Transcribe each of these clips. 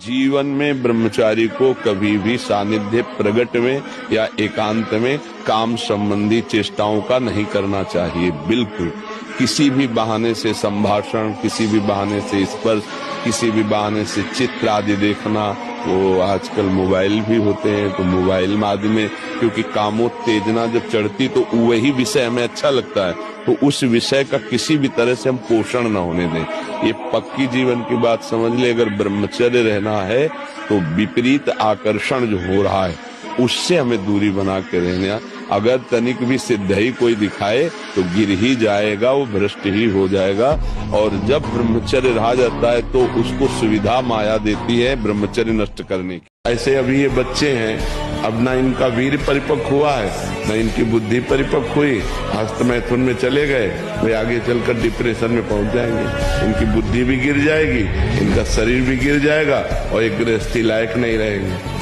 जीवन में ब्रह्मचारी को कभी भी सानिध्य प्रगट में या एकांत में काम संबंधी चेष्टाओं का नहीं करना चाहिए। बिल्कुल किसी भी बहाने से संभाषण, किसी भी बहाने से स्पर्श, किसी भी बहाने से चित्र आदि देखना, वो आजकल मोबाइल भी होते हैं तो मोबाइल माध्यम में, क्योंकि कामोत्तेजना जब चढ़ती तो वही विषय हमें अच्छा लगता है, तो उस विषय का किसी भी तरह से हम पोषण न होने दें। ये पक्की जीवन की बात समझ ले। अगर ब्रह्मचर्य रहना है तो विपरीत आकर्षण जो हो रहा है उससे हमें दूरी बना के रहना। अगर तनिक भी सिद्धि कोई दिखाए तो गिर ही जाएगा, वो भ्रष्ट ही हो जाएगा। और जब ब्रह्मचर्य रहा जाता है तो उसको सुविधा माया देती है ब्रह्मचर्य नष्ट करने की। ऐसे अभी ये बच्चे हैं, अब ना इनका वीर परिपक्व हुआ है, न इनकी बुद्धि परिपक्व हुई, हस्त मैथुन में चले गए, वे आगे चलकर डिप्रेशन में पहुंच जाएंगे। इनकी बुद्धि भी गिर जाएगी, इनका शरीर भी गिर जाएगा और एक गृहस्थी लायक नहीं रहेंगे।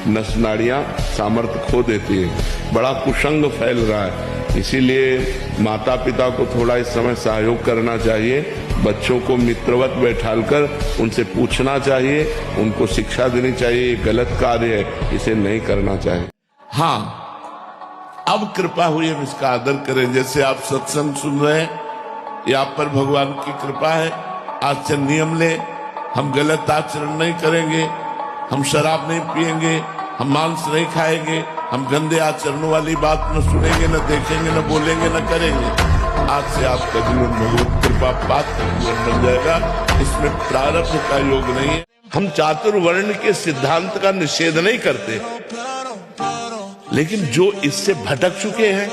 नस नाड़ियां सामर्थ्य खो देती है, बड़ा कुसंग फैल रहा है। इसीलिए माता पिता को थोड़ा इस समय सहयोग करना चाहिए। बच्चों को मित्रवत बैठालकर उनसे पूछना चाहिए, उनको शिक्षा देनी चाहिए। ये गलत कार्य है, इसे नहीं करना चाहिए। हाँ, अब कृपा हुई हम इसका आदर करें। जैसे आप सत्संग सुन रहे हैं, ये आप पर भगवान की कृपा है। आज से नियम ले, हम गलत आचरण नहीं करेंगे, हम शराब नहीं पिएंगे, हम मांस नहीं खाएंगे, हम गंदे आचरणों वाली बात न सुनेंगे, न देखेंगे, न बोलेंगे, न करेंगे। आज से आपका जीवन भगवत कृपा पात्र जीवन बन जाएगा। इसमें प्रारब्ध का योग नहीं है। हम चातुर्वर्ण के सिद्धांत का निषेध नहीं करते, लेकिन जो इससे भटक चुके हैं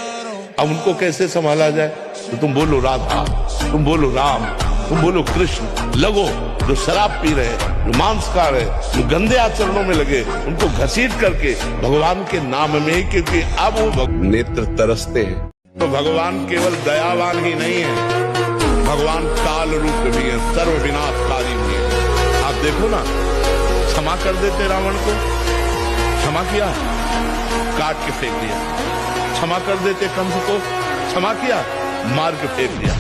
अब उनको कैसे संभाला जाए। तो तुम बोलो राधा, तुम बोलो राम, तुम बोलो कृष्ण। लगो जो शराब पी रहे हैं, जो मांस खा रहे हैं, जो गंदे आचरणों में लगे, उनको घसीट करके भगवान के नाम में, क्योंकि अब वो नेत्र तरसते हैं। तो भगवान केवल दयावान ही नहीं है, भगवान काल रूप भी है, सर्व विनाशकारी भी है। आप देखो ना, क्षमा कर देते रावण को, क्षमा किया, काट के फेंक दिया। क्षमा कर देते कंस को, क्षमा किया, मार के फेंक दिया,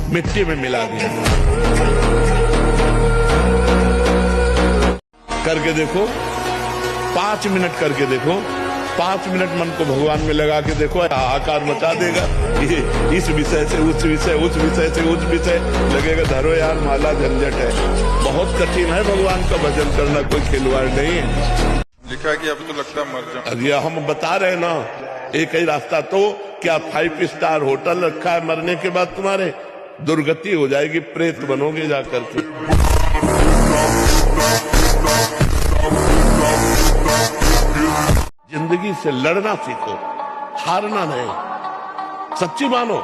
मिट्टी में मिला दिया। करके देखो, 5 मिनट करके देखो, 5 मिनट मन को भगवान में लगा के देखो, आकार मचा देगा। ये इस विषय से उस विषय, उस विषय से उस विषय, लगेगा धरो यार माला, झंझट है। बहुत कठिन है भगवान का भजन करना, कोई खिलवाड़ नहीं है। लिखा है कि अभी तो लगता है मर जाऊं। अरे हम बता रहे ना, एक ही रास्ता। तो क्या 5 स्टार होटल रखा है, मरने के बाद तुम्हारे दुर्गति हो जाएगी, प्रेत बनोगे जाकर के। जिंदगी से लड़ना सीखो, हारना नहीं। सच्ची मानो,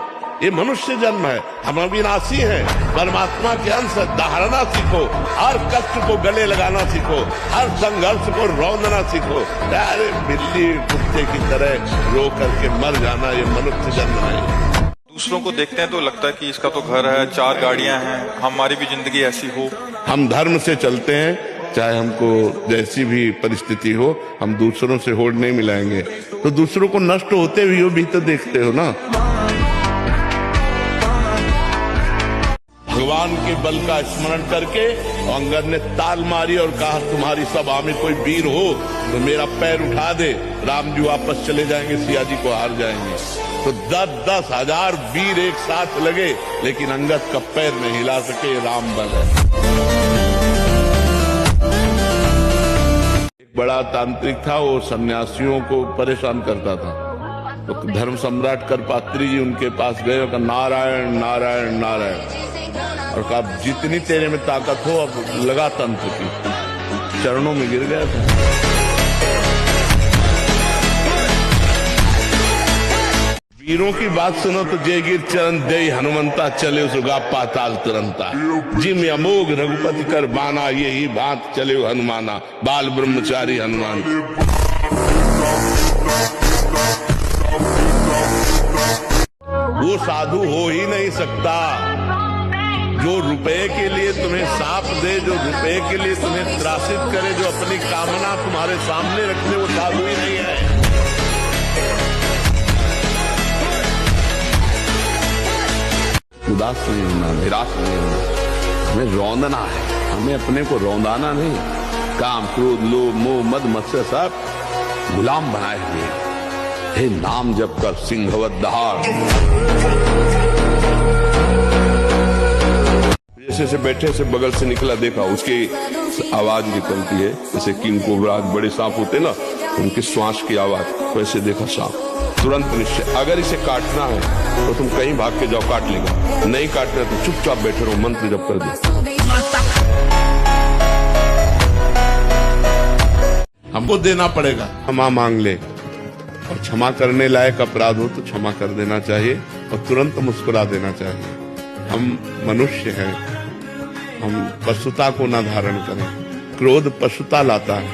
ये मनुष्य जन्म है, हम अविनाशी हैं, परमात्मा के अंश। दहाड़ना सीखो, हर कष्ट को गले लगाना सीखो, हर संघर्ष को रौंदना सीखो। अरे बिल्ली कुत्ते की तरह रो करके मर जाना, ये मनुष्य जन्म नहीं। दूसरों को देखते हैं तो लगता है कि इसका तो घर है, 4 गाड़ियां हैं, हमारी भी जिंदगी ऐसी हो। हम धर्म से चलते हैं, चाहे हमको जैसी भी परिस्थिति हो, हम दूसरों से होड़ नहीं मिलाएंगे। तो दूसरों को नष्ट होते हुए भी तो देखते हो ना। भगवान के बल का स्मरण करके अंगद ने ताल मारी और कहा, तुम्हारी सभा में कोई वीर हो तो मेरा पैर उठा दे। राम जी वापस चले जाएंगे, सिया जी को हार जाएंगे। तो 10-10 हजार वीर एक साथ लगे, लेकिन अंगद का पैर नहीं हिला सके। राम बल है। एक बड़ा तांत्रिक था, वो सन्यासियों को परेशान करता था। तो धर्म सम्राट करपात्री जी उनके पास गए और कहा, नारायण नारायण नारायण, और कहा जितनी तेरे में ताकत हो अब लगा तंत्र की। चरणों में गिर गया था। वीरों की बात सुनो तो जय गिर चरण दे हनुमंता, चले सुगा पाताल तुरंता। जिम अमोघ रघुपति कर बाना, यही बात चले हनुमाना, बाल ब्रह्मचारी हनुमान। वो साधु हो ही नहीं सकता जो रुपए के लिए तुम्हें साप दे, जो रुपए के लिए तुम्हें त्रासित करे, जो अपनी कामना तुम्हारे सामने रखने, वो साधु ही नहीं है। उदास नहीं होना, निराश नहीं होना, हमें रौंदना है, हमें अपने को रौंदाना नहीं। काम, क्रोध, लोभ, मोह, मद, मत्सर सब गुलाम बनाए हुए हैं। हे नाम जप कर सिंहवत दहाड़। जैसे से बैठे से बगल से निकला, देखा उसकी आवाज निकलती है जैसे किंग कोबरा, बड़े सांप होते ना, उनकी श्वास की आवाज, वैसे देखा सांप। तुरंत निश्चय, अगर इसे काटना है तो तुम कहीं भाग के जाओ, काट लेगा। नहीं काटना तो चुपचाप बैठे रहो, मंत्र जप कर दो। हमको देना पड़ेगा, क्षमा मांग ले, और क्षमा करने लायक अपराध हो तो क्षमा कर देना चाहिए और तुरंत मुस्कुरा देना चाहिए। हम मनुष्य हैं, हम पशुता को न धारण करें। क्रोध पशुता लाता है,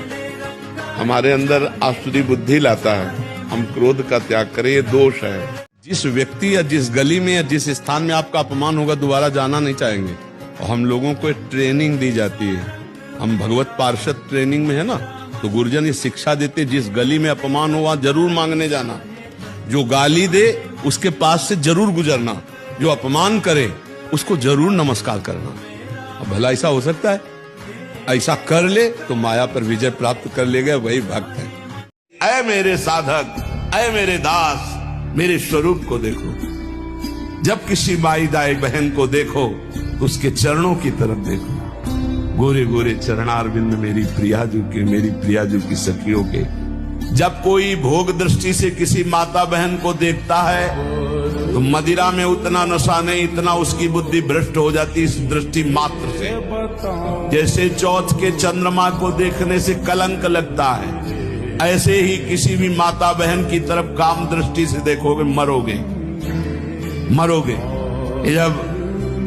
हमारे अंदर आसुरी बुद्धि लाता है। हम क्रोध का त्याग करें, ये दोष है। जिस व्यक्ति या जिस गली में या जिस स्थान में आपका अपमान होगा, दोबारा जाना नहीं चाहेंगे। और हम लोगों को ट्रेनिंग दी जाती है, हम भगवत पार्षद ट्रेनिंग में है ना, तो गुरुजन ये शिक्षा देते, जिस गली में अपमान हो वहां जरूर मांगने जाना। जो गाली दे उसके पास से जरूर गुजरना, जो अपमान करे उसको जरूर नमस्कार करना। अब भला ऐसा हो सकता है? ऐसा कर ले तो माया पर विजय प्राप्त कर लेगा, वही भक्त है। ऐ मेरे साधक, ऐ मेरे दास, मेरे स्वरूप को देखो। जब किसी माई दाई बहन को देखो तो उसके चरणों की तरफ देखो। गोरे गोरे चरणारविंद मेरी प्रियाजू के, मेरी प्रियाजू की सखियों के। जब कोई भोग दृष्टि से किसी माता बहन को देखता है तो मदिरा में उतना नशा नहीं, इतना उसकी बुद्धि भ्रष्ट हो जाती इस दृष्टि मात्र से। जैसे चौथ के चंद्रमा को देखने से कलंक लगता है, ऐसे ही किसी भी माता बहन की तरफ काम दृष्टि से देखोगे, मरोगे मरोगे। जब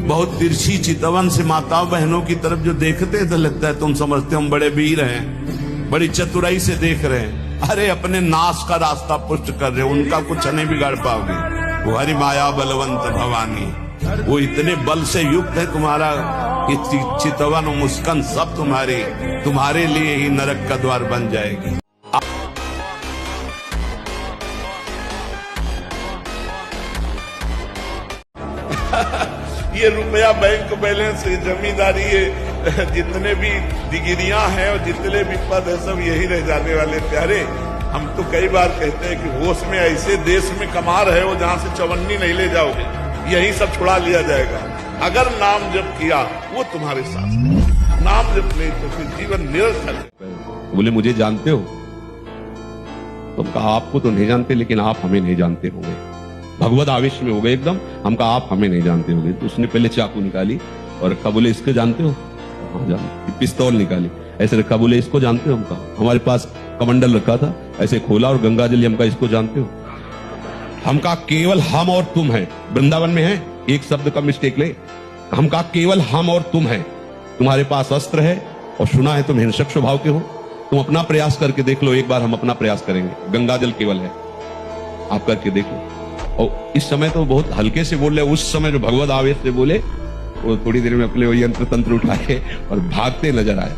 बहुत तिरछी चितवन से माताओं बहनों की तरफ जो देखते तो लगता है तुम समझते हम बड़े वीर हैं, बड़ी चतुराई से देख रहे हैं। अरे अपने नाश का रास्ता पुष्ट कर रहे हो, उनका कुछ नहीं बिगाड़ पाओगे। वो हरि माया बलवंत भवानी, वो इतने बल से युक्त है तुम्हारा कि चितवन और मुस्कान सब तुम्हारे लिए ही नरक का द्वार बन जाएगी। ये रुपया बैंक बैलेंस, जमींदारी, जितने भी डिग्रियां हैं और जितने भी पद है सब यही रह जाने वाले। प्यारे, हम तो कई बार कहते हैं कि होश में ऐसे देश में कमा रहे हो जहां से चवन्नी नहीं ले जाओगे, यही सब छुड़ा लिया जाएगा। अगर नाम जप किया वो तुम्हारे साथ, नाम जप नहीं तो फिर जीवन निरर्थक है। बोले मुझे जानते हो? तुम कहा आपको तो नहीं जानते, लेकिन आप हमें नहीं जानते होंगे। भगवत आवेश में हो गए एकदम। हम कहा आप हमें नहीं जानते होंगे। तो उसने पहले चाकू निकाली और रखा, बोले इसको जानते हो? हाँ जानते। पिस्तौल निकाली, ऐसे रखा, बोले इसको जानते हो? हम कहा हमारे पास कमंडल रखा था, ऐसे खोला और गंगा जल, हम कहा इसको जानते हो? हम कहा केवल हम और तुम है, वृंदावन में है, एक शब्द का मिस्टेक ले। हम कहा केवल हम और तुम है, तुम्हारे पास अस्त्र है और सुना है तुम हिंसक स्वभाव के हो, तुम अपना प्रयास करके देख लो। एक बार हम अपना प्रयास करेंगे, गंगा जल केवल है, आप करके देख लो। और इस समय तो बहुत हल्के से बोल रहे, उस समय जो भगवत आवेश से बोले वो थोड़ी देर में अपने वो यंत्र तंत्र उठाए और भागते नजर आए।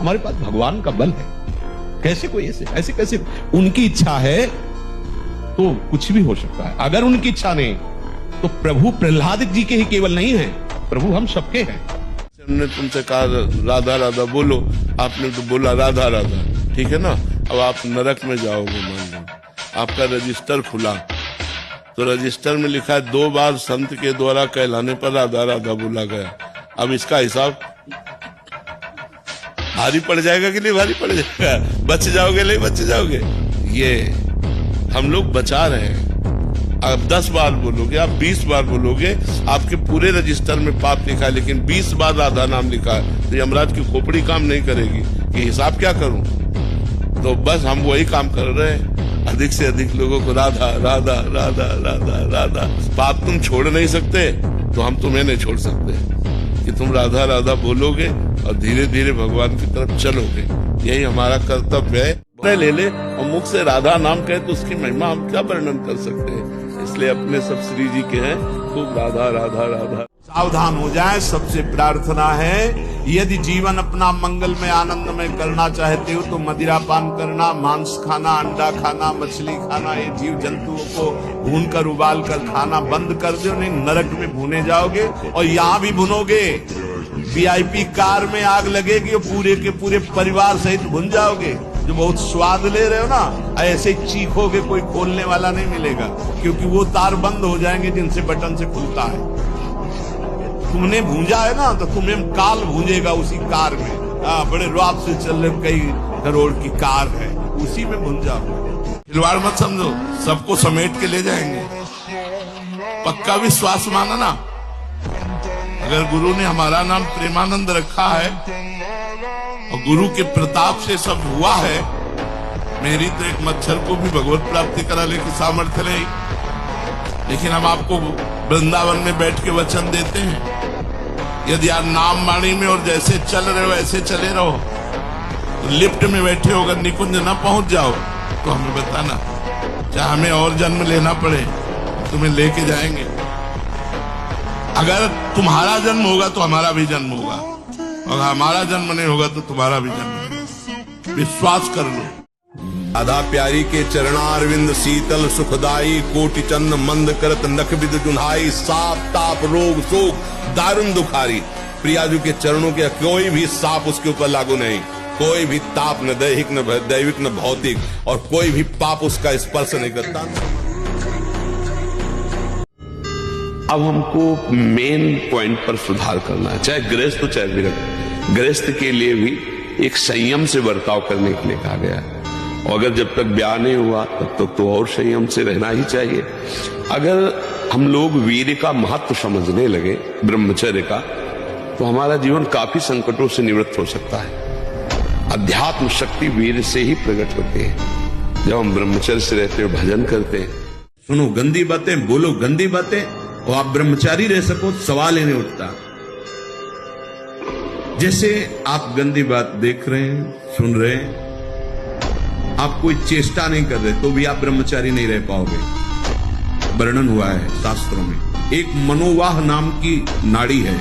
हमारे पास भगवान का बल है, कैसे कोई ऐसे कैसे? उनकी इच्छा है तो कुछ भी हो सकता है। अगर उनकी इच्छा नहीं तो प्रभु प्रहलाद जी के ही केवल नहीं है, प्रभु हम सबके हैं। हमने तुमसे कहा राधा राधा बोलो, आपने तो बोला राधा राधा, ठीक है ना। अब आप नरक में जाओगे, मान लो आपका रजिस्टर खुला तो रजिस्टर में लिखा है 2 बार संत के द्वारा कहलाने पर राधा राधा बोला गया। अब इसका हिसाब भारी पड़ जाएगा कि नहीं भारी पड़ जाएगा? बच जाओगे नहीं बच जाओगे? ये हम लोग बचा रहे हैं। आप 10 बार बोलोगे, आप 20 बार बोलोगे, आपके पूरे रजिस्टर में पाप लिखा है, लेकिन 20 बार राधा नाम लिखा है, तो यमराज की खोपड़ी काम नहीं करेगी कि हिसाब क्या करूं। तो बस हम वही काम कर रहे हैं, अधिक से अधिक लोगों को राधा राधा राधा राधा राधा। पाप तुम छोड़ नहीं सकते तो हम तुम्हें नहीं छोड़ सकते कि तुम राधा राधा बोलोगे और धीरे धीरे भगवान की तरफ चलोगे। यही हमारा कर्तव्य है। ले ले और मुख से राधा नाम कहे तो उसकी महिमा हम क्या वर्णन कर सकते हैं। इसलिए अपने सब श्री जी के हैं, खूब राधा राधा राधा। सावधान हो जाए, सबसे प्रार्थना है, यदि जीवन अपना मंगल में आनंद में करना चाहते हो तो मदिरा पान करना, मांस खाना, अंडा खाना, मछली खाना, ये जीव जंतुओं को भून कर उबाल कर खाना बंद कर दो, नहीं नरक में भुने जाओगे और यहाँ भी भुनोगे। वीआईपी कार में आग लगेगी और पूरे के पूरे परिवार सहित भुन जाओगे। जो बहुत स्वाद ले रहे हो ना, ऐसे ही चीखोगे, कोई खोलने वाला नहीं मिलेगा, क्योंकि वो तार बंद हो जाएंगे जिनसे बटन से खुलता है। तुमने भूंजा है ना, तो तुम्हें काल भूंजेगा उसी कार में। बड़े रात से चल रहे कई करोड़ की कार है, उसी में भूंज जाओ। खिलवाड़ मत समझो, सबको समेट के ले जाएंगे। पक्का विश्वास माना ना। अगर गुरु ने हमारा नाम प्रेमानंद रखा है और गुरु के प्रताप से सब हुआ है, मेरी तो एक मच्छर को भी भगवत प्राप्ति कराने की सामर्थ्य नहीं। लेकिन हम आपको वृंदावन में बैठ के वचन देते हैं, यदि आप नाम वाणी में और जैसे चल रहे हो ऐसे चले रहो, तो लिफ्ट में बैठे हो अगर निकुंज न पहुंच जाओ तो हमें बताना, चाहे हमें और जन्म लेना पड़े, तुम्हें लेके जाएंगे। अगर तुम्हारा जन्म होगा तो हमारा भी जन्म होगा, और हमारा जन्म नहीं होगा तो तुम्हारा भी जन्म होगा। विश्वास कर लो। राधा प्यारी के चरणारविंद शीतल सुखदाई, कोटि चंद मंद करत नख विद जुन्हाई, साप ताप रोग शोक दारुण दुखारी। प्रियाजू के चरणों के कोई भी साप उसके ऊपर लागू नहीं, कोई भी ताप न दैहिक न दैविक न भौतिक, और कोई भी पाप उसका स्पर्श नहीं करता। अब हमको मेन पॉइंट पर सुधार करना है, चाहे गृहस्थ हो चाहे विरक्त। गृहस्थ के लिए भी एक संयम से बर्ताव करने के लिए कहा गया है, और अगर जब तक ब्याह नहीं हुआ तब तक तो और संयम से रहना ही चाहिए। अगर हम लोग वीर्य का महत्व समझने लगे, ब्रह्मचर्य का, तो हमारा जीवन काफी संकटों से निवृत्त हो सकता है। अध्यात्म शक्ति वीर्य से ही प्रकट होती है। जब हम ब्रह्मचर्य से रहते हैं, भजन करते हैं, सुनो गंदी बातें, बोलो गंदी बातें, और आप ब्रह्मचारी रह सको, सवाल ही नहीं उठता। जैसे आप गंदी बात देख रहे हैं, सुन रहे हैं, आप कोई चेष्टा नहीं कर रहे, तो भी आप ब्रह्मचारी नहीं रह पाओगे। वर्णन हुआ है शास्त्रों में। एक मनोवाह नाम की नाड़ी है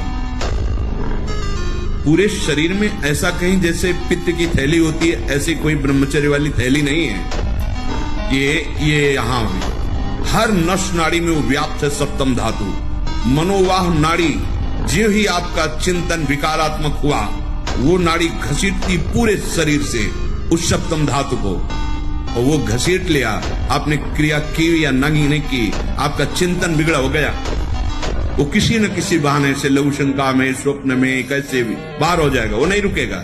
पूरे शरीर में, ऐसा कहीं जैसे पित्त की थैली होती है, ऐसी कोई ब्रह्मचर्य वाली थैली नहीं है। ये यहां हर नस नाड़ी में वो व्याप्त है सप्तम धातु। मनोवाह नाड़ी, जो ही आपका चिंतन विकारात्मक हुआ, वो नाड़ी घसीटती पूरे शरीर से उस सप्तम धातु को, और वो घसीट लिया, आपने क्रिया की या नहीं की, आपका चिंतन बिगड़ा हो गया, वो किसी न किसी बहाने से लघु शंका में, स्वप्न में, कैसे भी बाहर हो जाएगा, वो नहीं रुकेगा।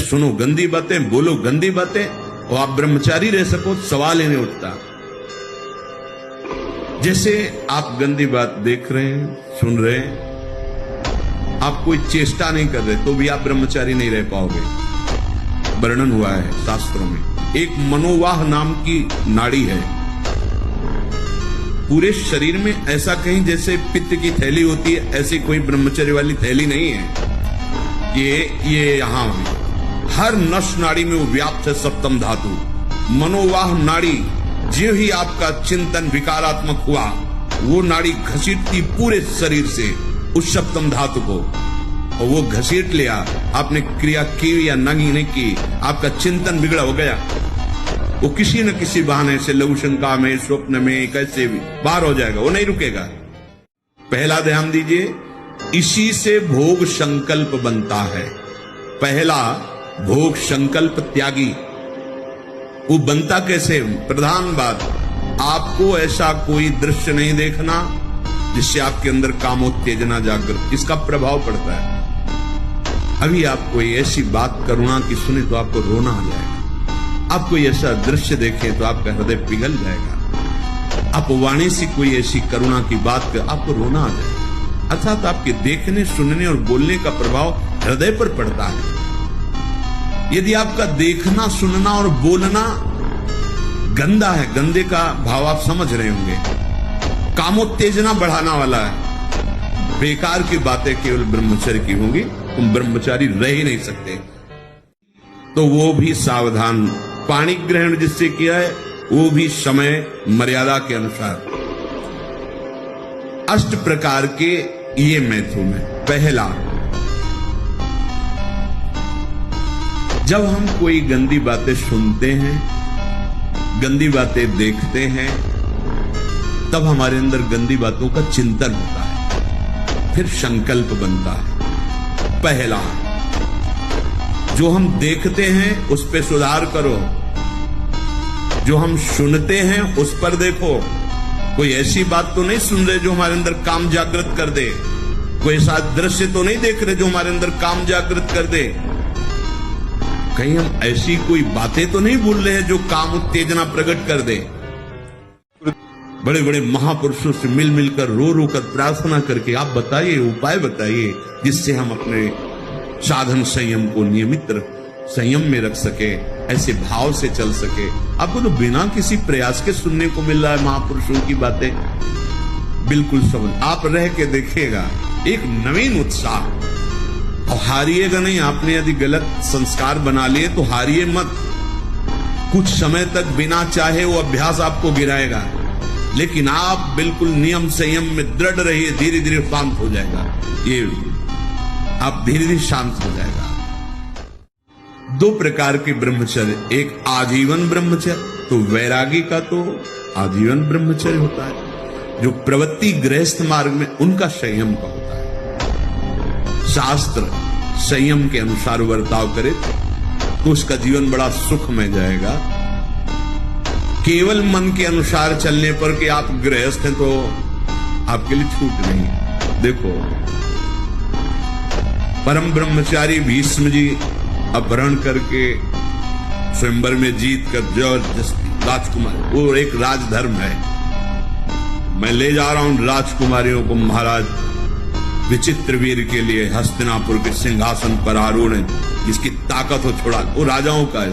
सुनो गंदी बातें, बोलो गंदी बातें, और आप ब्रह्मचारी रह सको, सवाल ही नहीं उठता। जैसे आप गंदी बात देख रहे हैं, सुन रहे हैं, आप कोई चेष्टा नहीं कर रहे, तो भी आप ब्रह्मचारी नहीं रह पाओगे। वर्णन हुआ है शास्त्रों में। एक मनोवाह नाम की नाड़ी है पूरे शरीर में, ऐसा कहीं जैसे पित्त की थैली होती है, ऐसी कोई ब्रह्मचर्य वाली थैली नहीं है। ये यहां हर नस नाड़ी में वो व्याप्त है सप्तम धातु। मनोवाह नाड़ी, जो ही आपका चिंतन विकारात्मक हुआ, वो नाड़ी घसीटती पूरे शरीर से उस सप्तम धातु को, और वो घसीट लिया, आपने क्रिया की या नहीं की, आपका चिंतन बिगड़ा हो गया, वो किसी न किसी बहाने से लघु शंका में, स्वप्न में, कैसे भी बाहर हो जाएगा, वो नहीं रुकेगा। पहला ध्यान दीजिए, इसी से भोग संकल्प बनता है। पहला भोग संकल्प त्यागी। वो बनता कैसे? प्रधान बात, आपको ऐसा कोई दृश्य नहीं देखना जिससे आपके अंदर कामोत्तेजना जागृत, इसका प्रभाव पड़ता है। अभी आप कोई ऐसी बात करुणा की सुने तो आपको रोना आ जाएगा, आप कोई ऐसा दृश्य देखें तो आपका हृदय पिघल जाएगा, आप वाणी से कोई ऐसी करुणा की बात कर आपको रोना आ जाएगा। अर्थात आपके देखने, सुनने और बोलने का प्रभाव हृदय पर पड़ता है। यदि आपका देखना, सुनना और बोलना गंदा है, गंदे का भाव आप समझ रहे होंगे, कामोत्तेजना बढ़ाना वाला है, बेकार की बातें केवल ब्रह्मचर्य की होंगी, तुम ब्रह्मचारी रह ही नहीं सकते। तो वो भी सावधान, पाणी ग्रहण जिससे किया है वो भी समय मर्यादा के अनुसार। 8 प्रकार के ये मैथुन है। पहला, जब हम कोई गंदी बातें सुनते हैं, गंदी बातें देखते हैं, तब हमारे अंदर गंदी बातों का चिंतन होता है, फिर संकल्प बनता है। पहला, जो हम देखते हैं उस पे सुधार करो, जो हम सुनते हैं उस पर देखो। कोई ऐसी बात तो नहीं सुन रहे जो हमारे अंदर काम जागृत कर दे, कोई ऐसा दृश्य तो नहीं देख रहे जो हमारे अंदर काम जागृत कर दे, कहीं हम ऐसी कोई बातें तो नहीं बोल रहे हैं जो काम उत्तेजना प्रकट कर दे। बड़े बड़े महापुरुषों से मिल मिलकर रो रो कर प्रार्थना करके आप बताइए, उपाय बताइए जिससे हम अपने साधन संयम को नियमित संयम में रख सके, ऐसे भाव से चल सके। आपको तो बिना किसी प्रयास के सुनने को मिल रहा है महापुरुषों की बातें। बिल्कुल समझ, आप रह के देखिएगा, एक नवीन उत्साह। और हारिएगा नहीं, आपने यदि गलत संस्कार बना लिए तो हारिए मत। कुछ समय तक बिना चाहे वो अभ्यास आपको गिराएगा, लेकिन आप बिल्कुल नियम संयम में दृढ़ रहिए, धीरे धीरे शांत हो जाएगा। ये आप धीरे धीरे शांत हो जाएगा। दो प्रकार के ब्रह्मचर्य, एक आजीवन ब्रह्मचर्य, तो वैरागी का तो आजीवन ब्रह्मचर्य होता है। जो प्रवृत्ति गृहस्थ मार्ग में उनका संयम का होता है। शास्त्र संयम के अनुसार बर्ताव करे तो उसका जीवन बड़ा सुखमय जाएगा। केवल मन के अनुसार चलने पर कि आप गृहस्थ हैं तो आपके लिए छूट नहीं है। देखो, परम ब्रह्मचारी भीष्म जी अपहरण करके स्वयंवर में जीत कर जो राजकुमार, वो एक राजधर्म है। मैं ले जा रहा हूं राजकुमारियों को महाराज विचित्रवीर के लिए हस्तिनापुर के सिंहासन पर आरूढ़ है, जिसकी ताकत हो छोड़ा, वो राजाओं का है।